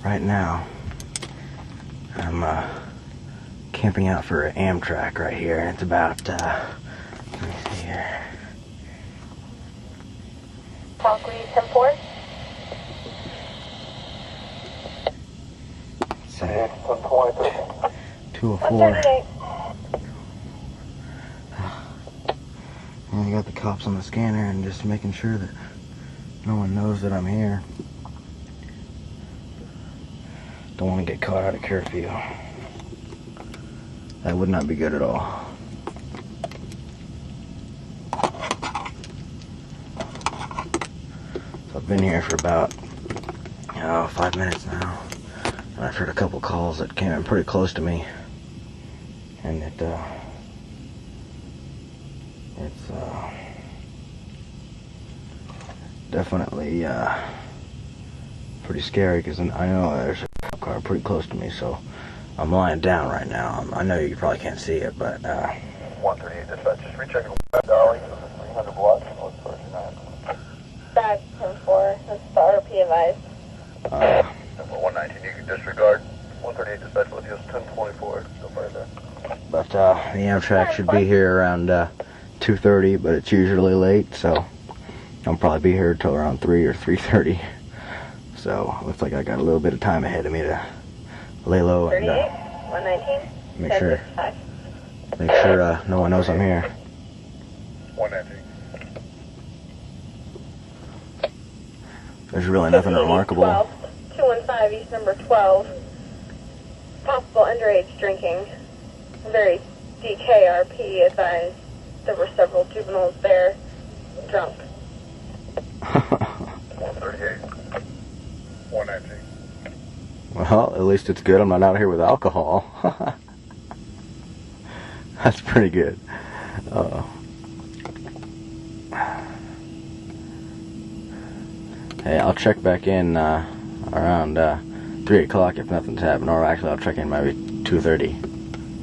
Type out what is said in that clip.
right now I'm camping out for Amtrak right here, and it's about let me see here. Concrete 10-4. It's 204. And I got the cops on the scanner and just making sure that no one knows that I'm here. Don't want to get caught out of curfew. That would not be good at all. So I've been here for about 5 minutes now. And I've heard a couple calls that came in pretty close to me. And it's definitely pretty scary, because I know there's a cop car pretty close to me, so I'm lying down right now. I know you probably can't see it, but 138 dispatch, just rechecking Darling, 300 blocks, North 39. Back 10-4, that's the RP advised. Number 119, you can disregard. 138 dispatch with you, 1024, still right there. But the Amtrak should be here around 2:30, but it's usually late, so I'll probably be here till around 3 or 3:30. So looks like I got a little bit of time ahead of me to lay low and 119, make sure no one knows I'm here. 119. There's really nothing remarkable. 215 East number 12. Possible underage drinking. Very DKRP advised. There were several juveniles there, drunk. 138. 119. Well, at least it's good I'm not out here with alcohol. That's pretty good. Hey, I'll check back in around 3 o'clock if nothing's happened, or actually I'll check in maybe 2:30.